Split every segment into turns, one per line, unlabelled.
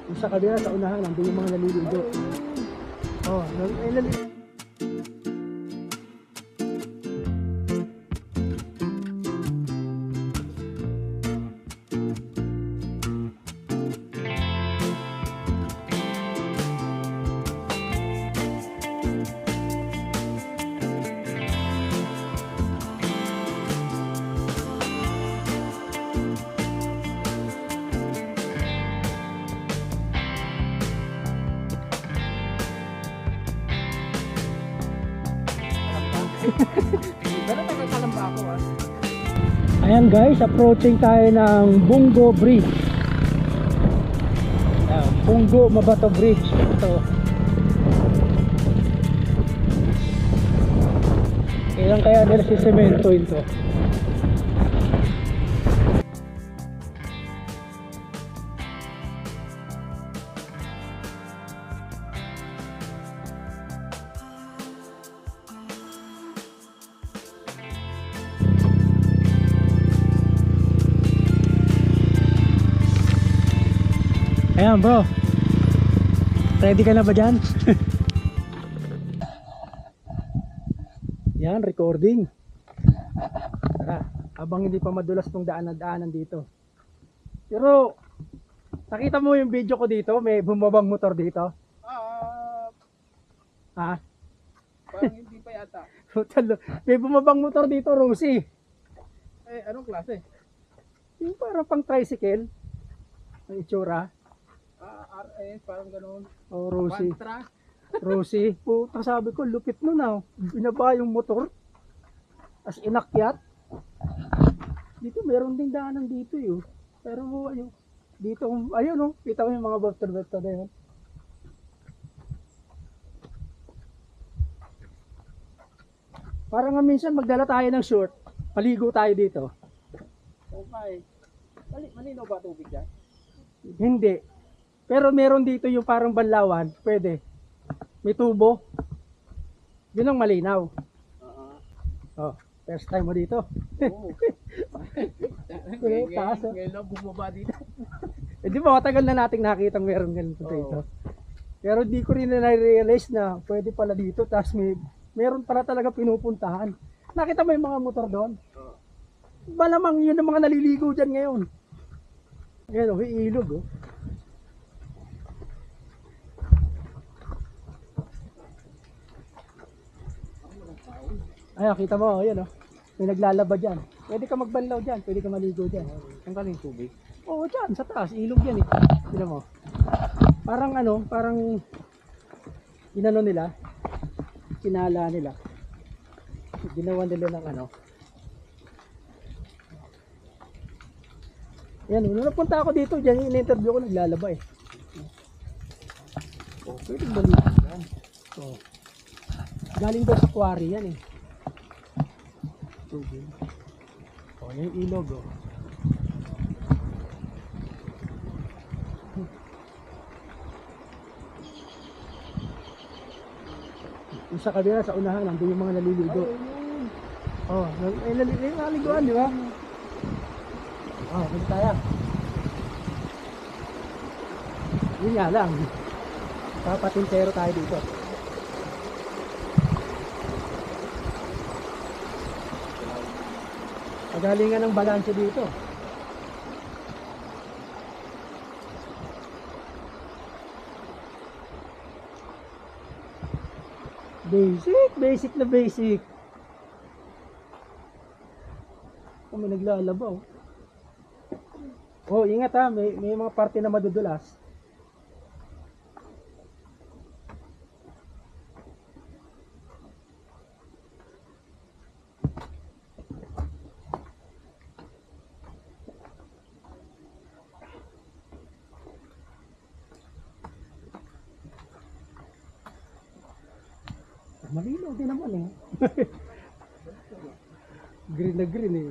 Yung sa kabila, sa unahan, nandun yung mga naliligo. Oh, naliligo.
Pero tagal pa ako ah.
Ayan guys, approaching tayo ng Bungo Bridge. Ayan, Bungo Mabato Bridge. Ito. Kailan kaya nila si semento ito? Ayan bro, ready ka na ba dyan? Yan, recording. Tara, habang hindi pa madulas tong daanan dito. Pero, nakita mo yung video ko dito, may bumabang motor dito? Ha?
Parang hindi pa yata.
May bumabang motor dito, Rosie.
Eh, anong klase?
Yung parang pang tricycle. Ang itsura.
RS, parang ganun.
Oh, Rosie.
Mantra.
Rosie, puta sabi ko, lupit nun ah. Binaba yung motor. As inakyat. Dito meron ding daanan dito yun. Pero ayun, dito, ayun oh, kita mo yung mga bafter na yun. Parang nga minsan magdala tayo ng short, paligo tayo dito.
Okay. Malino ba tubig dyan?
Hindi. Pero meron dito yung parang banlawan, pwede. May tubo. Yun ang malinaw. Oh, first time mo dito.
Oo.
Taas, oh.
Ngayon lang bumaba dito.
Eh di ba matagal na nating nakita meron ganito dito. Pero di ko rin na-realize na pwede pala dito. Tapos meron pala talaga pinupuntahan. Nakita mo yung mga motor doon? Malamang yun ang mga naliligo dyan ngayon. Ngayon oh, ilog oh. Ay, kita mo, ayan oh. May naglalaba dyan. Pwede ka magbanlaw dyan, pwede ka maligo dyan.
Ang galing tubig.
Oo, dyan, sa taas, ilog yan eh. Tignan mo. Parang ano, parang inano nila, kinala nila. Ginawa nila ng ano. Yan, nung napunta ako dito, dyan yung in-interview ko, naglalaba eh. Oh, pwede maligo dyan. Oh. Galing daw sa quarry yan eh. Tubig. Oh, yung ilog oh. Yung sa kabila, sa unahan, nandun yung mga naliligo. Oh, naliliguan, di ba? Oh, pwede tayo. Yun nga lang. Papatintero tayo dito. Pagalingan ng balanse dito. Basic na basic. Oh, may naglalaba oh. Oh, ingat ha, may mga parte na madudulas. Malinaw din naman eh. Green na green eh.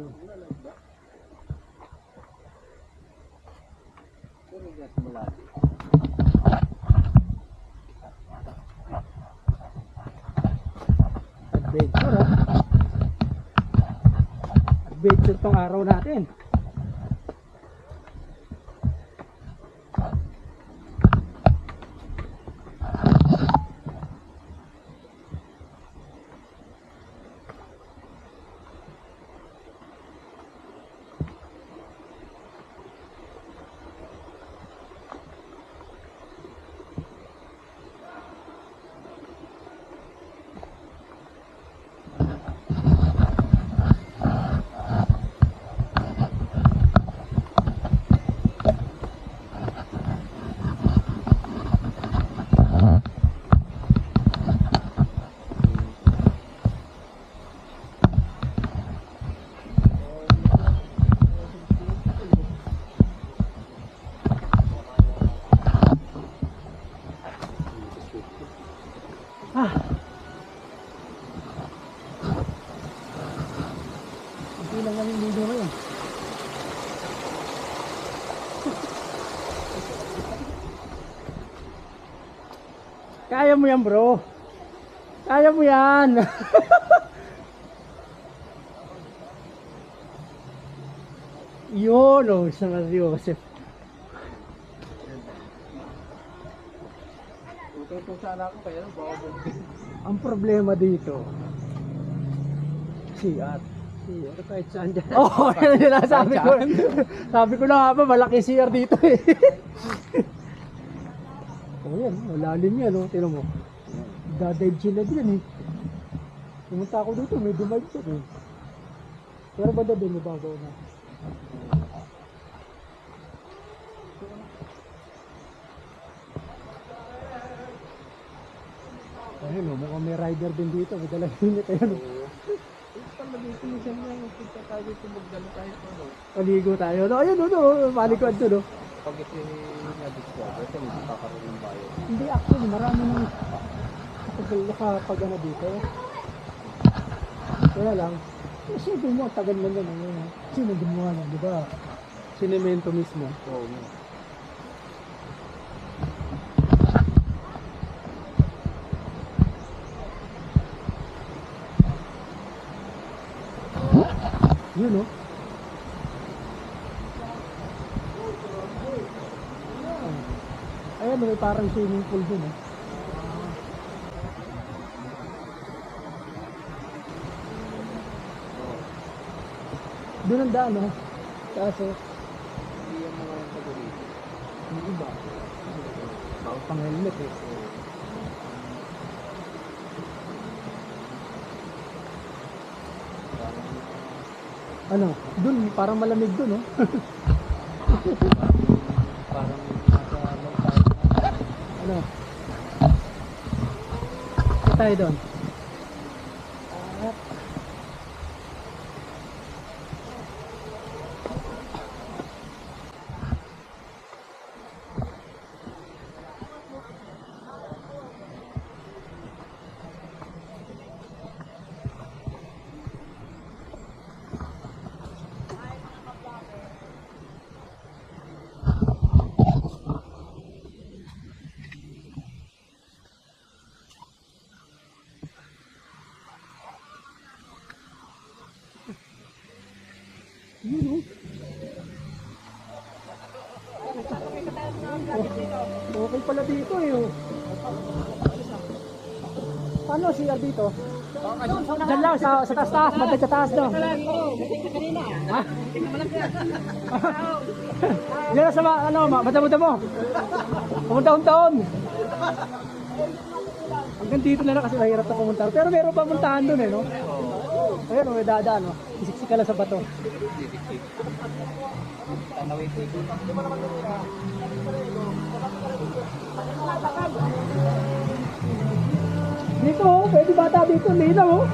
Adventure ah. Adventure tong araw natin. Kaya mo yan, bro. Kaya mo yan. Yun, oh, San Joseph.
Kung sana ako kaya bawa bumbi.
Ang problema dito, CR.
CR kahit saan dyan.
Oo, yan nila sabi ko. Sabi ko na nga ba, malaki CR dito eh. Oh, yan, malalim yan, oh. Tignan mo. Dadive sila dyan eh. Pumunta ako dito, may dumive siya eh. Pero ba doon, mababaw na. Ayun, oh, mukhang may rider din dito. May dalang unit, ayun. Oh.
Palagi ko minsan nga, punta tayo tumagdala tayo pa, no?
Paligo tayo. No, ayun, no, malikod to, no.
Pag ito na-discover, ito hindi kakaroon ng bayo.
Hindi, actually, marami nang nakapag ano dito. Kaya lang, isipin mo, tagal na yan. Sino gumawa yan, di ba? Sinemento mismo.
Oo, no.
Yun, no? Ayan, may parang swimming pool dun, eh. Doon ang daan, no? Kaso,
Hindi yan mga yung pag-ulit.
yung iba, bawal pang helmet, eh. Ano? Doon, parang malamig doon, no?
Parang nasa lagay.
Ano? Saan tayo doon? Yun, oh. Okay pala dito eh. Oh. Paano CR dito? Diyan lang sa taas-taas, matag sa taas daw. Ha? Diyan sa ano, mata-mata mo. Pumunta-taon. Hanggang dito na lang kasi mahirap na pumunta. Pero meron pa puntahan doon eh, no? Ayun, may dadaan, no? Isiksik ka lang sa bato.
Tanawin dito.
Dito, oh, pwede bata dito, linaw, oh.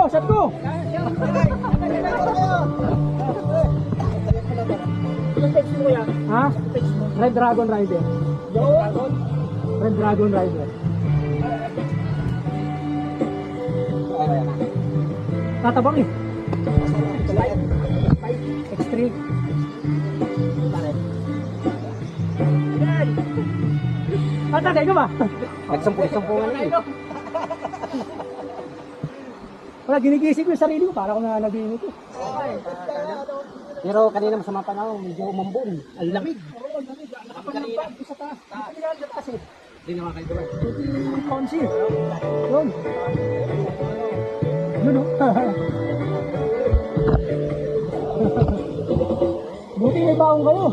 Shot ko! Ha? Red Dragon Rider. Red Dragon Rider. Tatabang eh. X3. Tatagay ka ba?
Nagsampu-sampu nga lang eh.
Wala, ginigising ko yung sarili ko para ako na naginit ko.
Pero kanina masama panahon, medyo umambon. Ay lamig.
Sa taas. Kasi,
Hindi naman kayo doon.
Consi. Yun. Yun, oh. buti may baong kayo.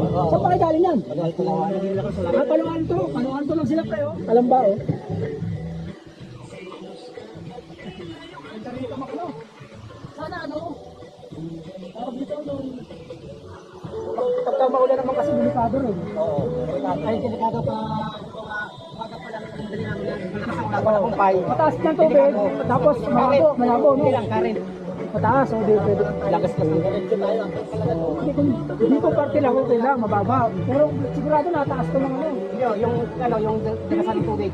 Saan pa kayo galing yan? Paluan to lang sila pre, oh. Kalamba, oh. Sana ano? Dito nung pagka maulan naman kasi delikado rin. Oo. Ay delikado pa mataas ng tubig, tapos malabo, no? Mataas, o di pwede. Lagas kasi. Dito parte lang, okay lang, mababa. Pero sigurado nataas to ng ano. Yung dalasan ng tubig.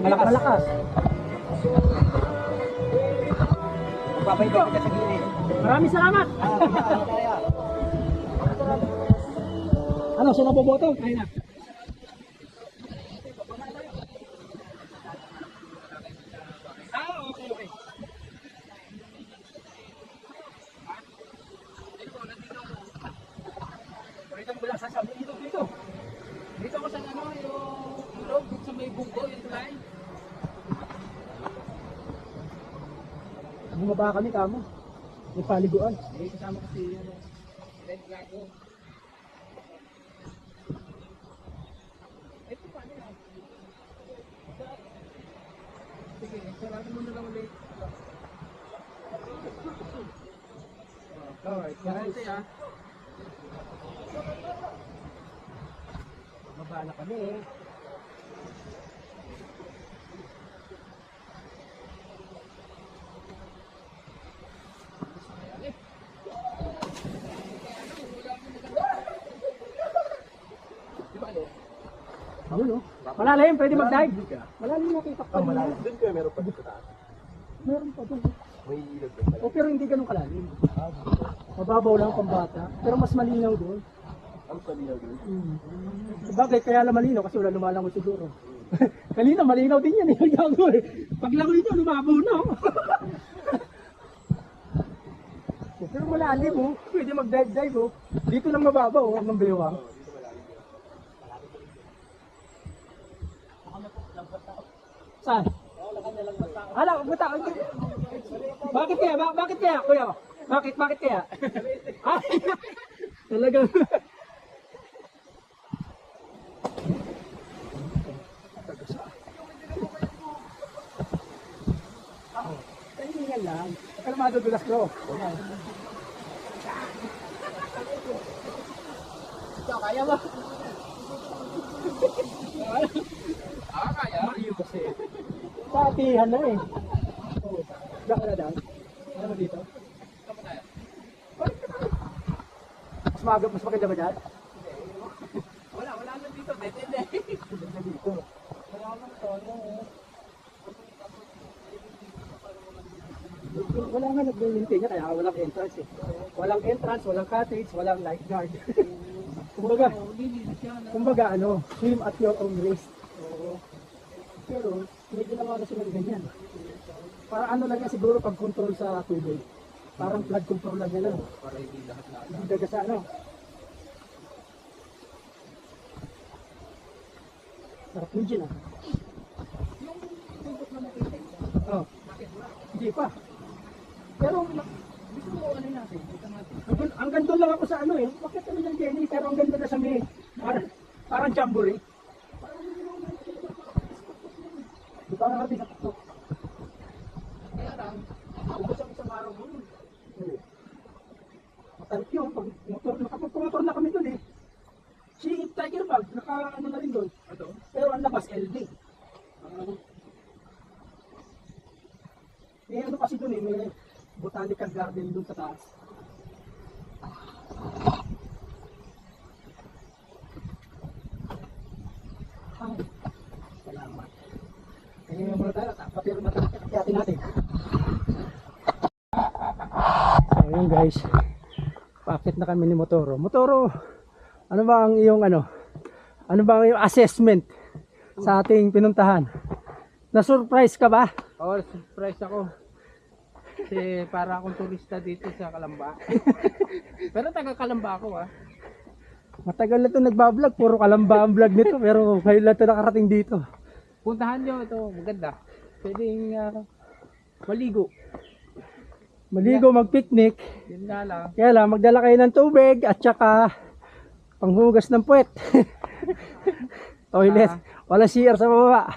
Malakas. Babay ko kita sa gilid. Maraming salamat. Ano, sino boboto? Ayun na.
Dito ko sa ano, yung loob, dito sa may bunggo, yung tulay.
Bumaba kami kamo. May paliguan.
Kasama kasi yun, Red Dragon. Ito pa nila. Sige, sarado mo na lang ulit. Alright, ito ya.
Baba na kami eh. Ano? Malalim, pwede mag-dive. Malalim nakita pa.
Malalim. Doon kayo meron pa dito taas.
Meron pa doon.
May ilog doon pala.
O pero hindi ganun kalalim. Mababaw lang pambata, pero mas malinaw doon.
Ang kalinaw doon.
Sabagay, kaya lang malinaw kasi wala lumalangoy siguro. Kanina malinaw din yan eh. Pag langoy ito, lumabaw na. Pero malalim oh. Pwede mag-dive oh. Dito lang mababaw oh, hanggang bewang. Saan? Hala, buta. Bakit kaya? Bakit kaya, kuya? Bakit kaya? Ah, talagang Tahingan lang. Kaya madudulas ko. Ikaw, kaya ba?
Kaya?
Mariyo kasi. Patihan na eh. Diyan ka na daw. Ano mo dito? Mas maganda ba dyan?
Wala na dito, dede.
Maganda dito. Wala nga nag-maintain niya kaya walang entrance eh. Walang entrance, walang cottage, walang lifeguard. kumbaga ano, swim at your own risk. Pero may ginawa na sila ganyan. Para ano lang yan siguro pag-control sa tubig. Parang flood control lang yan.
Para hindi lahat.
Hindi daga sa ano. Sarap yung gin ah. Oh. Hindi pa. Pero
Gusto mo ano natin?
ang ganda lang ako sa ano eh. Bakit kami ng Jenny? Pero ang ganda na sa may parang jamboree. Di ba nakarating sa tuktok?
Kaya lang,
Ubus ang isang araw mo. Matarik yun. Pag motor na kami doon eh. Si Tiger Bag, naka ano na rin doon. Pero ang labas, LD. May ano kasi doon eh, may botanical garden doon sa taas. Ay, salamat. Kaya yung mga tayo, papiro na tayo natin. So yun guys, paakit na kami ni Motoro. Motoro, ano ba ang iyong ano ba ang iyong assessment sa ating pinuntahan? Na-surprise ka ba?
oh, surprise ako. Kasi para akong turista dito sa Kalamba. Pero taga Kalamba ako ah.
Matagal na ito nagbablog, puro Kalamba ang vlog nito, pero ngayon lang ito nakarating dito.
Puntahan nyo ito, maganda. Pwedeng maligo.
Maligo, mag-picnic.
Yun nga lang.
Kaya lang, magdala kayo ng tubig at saka panghugas ng puwet. Toilet. Wala CR sa baba.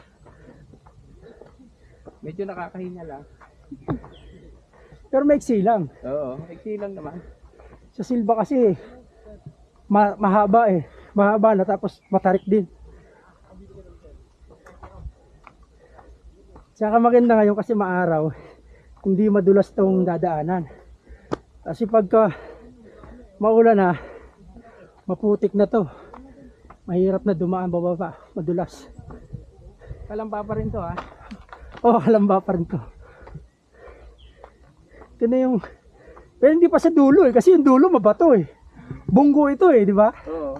Medyo nakakahinga lang.
Pero maiksi lang.
Oo. Iksi lang naman.
Sa Silva kasi, mahaba eh. Mahaba na tapos matarik din. Tsaka maganda ngayon kasi maaraw. Hindi madulas tong dadaanan. Kasi pagka maulan na, maputik na to. Mahirap na dumaan bababa. Madulas.
Kalamba pa rin to ha.
Oh, halamba pa rin to. Ito na yung... Pero hindi pa sa dulo eh. Kasi yung dulo mabato eh. Bunggo ito eh, di ba?
Oo.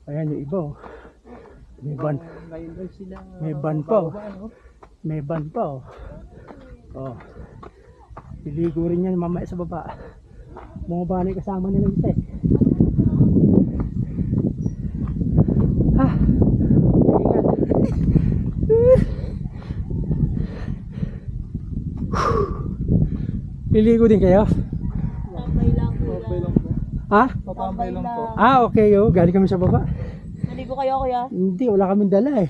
Ayan yung iba oh. May ban.
Ngayon lang sila.
May ban pa oh.
bababa, no?
May ban pa oh. Oh. Liligo rin yan mamaya sa baba. Mga banay kasama nila isa eh. Ah. Liligo din kayo?
Tambay lang po.
Okay lang po.
Ha?
Tatambay lang po.
Ah, okay oh. Galing kami sa baba.
Naligo kayo kuya?
Hindi, wala kaming dala eh.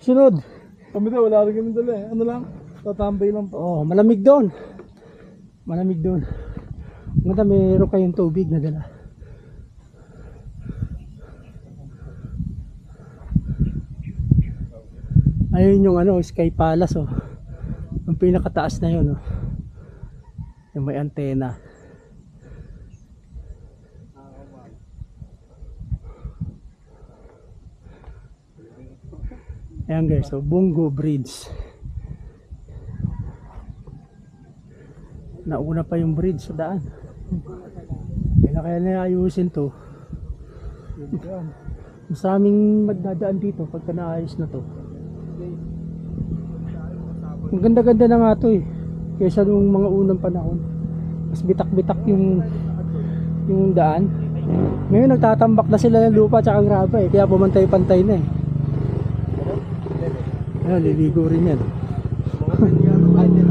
Sunod.
Kami daw, wala rin kami dala eh. Ano lang? Tatambay lang po.
Oh, malamig doon. Malamig doon. Maganda mayroon kayong tubig na dala. Ayun yung ano, Sky Palace oh. Ang pinakataas na yun oh. Yung may antena. Ayan guys, so Bungo Bridge. Nauna pa yung bridge sa daan. Kaya naayusin to. Mas maraming magdadaan dito pagka naayos na to. Ang ganda-ganda na nga to eh. Kaysa nung mga unang panahon. Mas bitak-bitak yung daan. Ngayon nagtatambak na sila ng lupa at graba eh. Kaya pumantay-pantay na eh. Ayan, liligo rin yan.
Mga ganyan,